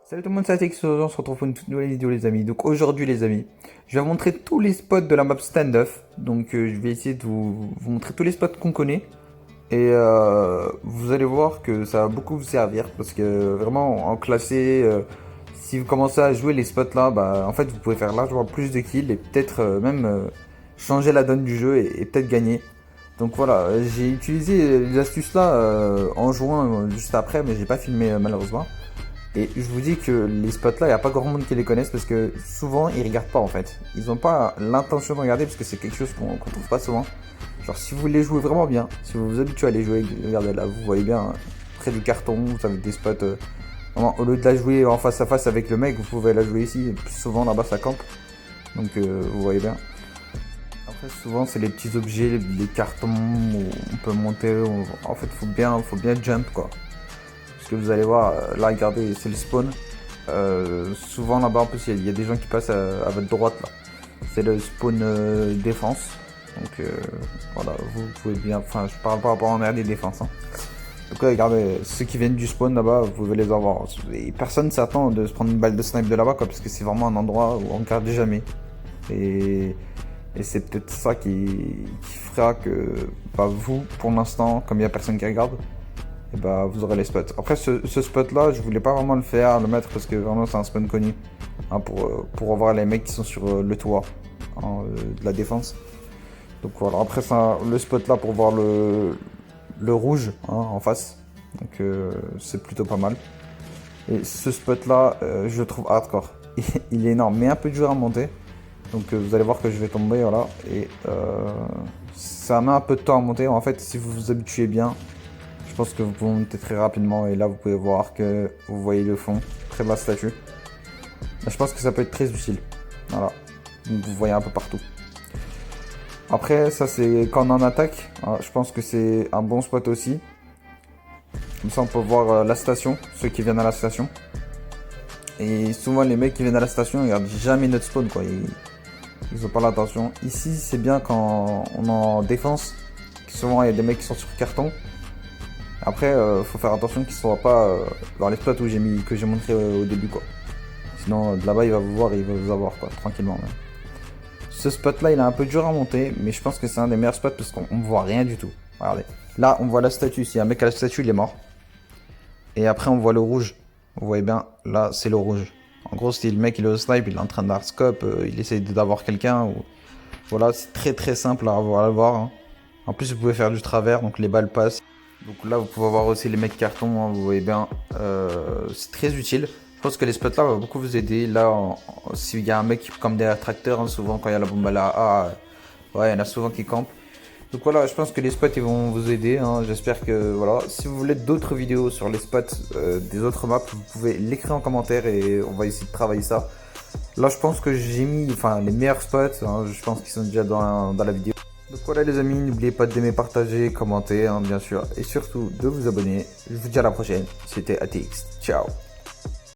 Salut tout le monde, c'est Atix, on se retrouve pour une toute nouvelle vidéo les amis. Donc aujourd'hui les amis, je vais vous montrer tous les spots de la map standoff. Donc je vais essayer de vous montrer tous les spots qu'on connaît. Et vous allez voir que ça va beaucoup vous servir. Parce que vraiment en classé, si vous commencez à jouer les spots là, bah en fait vous pouvez faire largement plus de kills. Et peut-être même changer la donne du jeu et peut-être gagner. Donc voilà, j'ai utilisé les astuces là en jouant juste après, mais j'ai pas filmé malheureusement. Et je vous dis que les spots là, il n'y a pas grand monde qui les connaissent parce que souvent ils regardent pas en fait. Ils n'ont pas l'intention de regarder parce que c'est quelque chose qu'on trouve pas souvent. Genre si vous voulez jouer vraiment bien, si vous vous habituez à les jouer, regardez là, vous voyez bien près du carton, vous avez des spots. Vraiment, au lieu de la jouer en face à face avec le mec, vous pouvez la jouer ici. Plus souvent là-bas ça campe. Donc vous voyez bien. Après souvent c'est les petits objets, les cartons où on peut monter. En fait faut bien jump quoi. Parce que vous allez voir, là regardez, c'est le spawn. Souvent là-bas en plus il y a des gens qui passent à votre droite là. C'est le spawn défense. Donc voilà, vous pouvez bien. Enfin je parle pas rapport en RD défense. Hein. Donc là, regardez, ceux qui viennent du spawn là-bas, vous pouvez les avoir. Et personne s'attend de se prendre une balle de snipe de là-bas quoi, parce que c'est vraiment un endroit où on regarde jamais. Et, et c'est peut-être ça qui fera que bah, vous, pour l'instant, comme il n'y a personne qui regarde, et bah vous aurez les spots. Après ce spot là, je voulais pas vraiment le mettre parce que vraiment c'est un spawn connu hein, pour avoir les mecs qui sont sur le toit hein, de la défense. Donc voilà, après ça, le spot là pour voir le rouge hein, en face. Donc c'est plutôt pas mal. Et ce spot là, je le trouve hardcore. Il est énorme, mais un peu dur à monter. Donc vous allez voir que je vais tomber, voilà. Et ça met un peu de temps à monter. En fait, si vous vous habituez bien, je pense que vous pouvez monter très rapidement et là vous pouvez voir que vous voyez le fond, très bas statue. Je pense que ça peut être très utile. Voilà. Donc vous voyez un peu partout. Après ça c'est quand on en attaque. Je pense que c'est un bon spot aussi. Comme ça on peut voir la station, ceux qui viennent à la station. Et souvent les mecs qui viennent à la station ils regardent jamais notre spawn quoi. Ils ont pas l'attention. Ici c'est bien quand on est en défense. Souvent il y a des mecs qui sont sur carton. Après, faut faire attention qu'il ne soit pas dans les spots où que j'ai montré au début quoi. Sinon, de là-bas, il va vous voir et il va vous avoir quoi, tranquillement même. Ce spot-là, il est un peu dur à monter, mais je pense que c'est un des meilleurs spots parce qu'on ne voit rien du tout. Regardez. Là, on voit la statue. Si un mec à la statue, il est mort. Et après, on voit le rouge. Vous voyez bien, là, c'est le rouge. En gros, si le mec il est au snipe, il est en train de hardscope, il essaie d'avoir quelqu'un. Ou... Voilà, c'est très très simple à voir. Hein. En plus, vous pouvez faire du travers, donc les balles passent. Donc là, vous pouvez voir aussi les mecs cartons, hein, vous voyez bien, c'est très utile. Je pense que les spots là vont beaucoup vous aider. Là, s'il y a un mec comme derrière tracteur, hein, souvent quand il y a la bombe à la A, ouais, il y en a souvent qui campent. Donc voilà, je pense que les spots ils vont vous aider. Hein. J'espère que voilà. Si vous voulez d'autres vidéos sur les spots des autres maps, vous pouvez l'écrire en commentaire et on va essayer de travailler ça. Là, je pense que j'ai mis les meilleurs spots. Hein, je pense qu'ils sont déjà dans la vidéo. Donc voilà les amis, n'oubliez pas d'aimer, partager, commenter hein, bien sûr et surtout de vous abonner. Je vous dis à la prochaine, c'était ATX, ciao.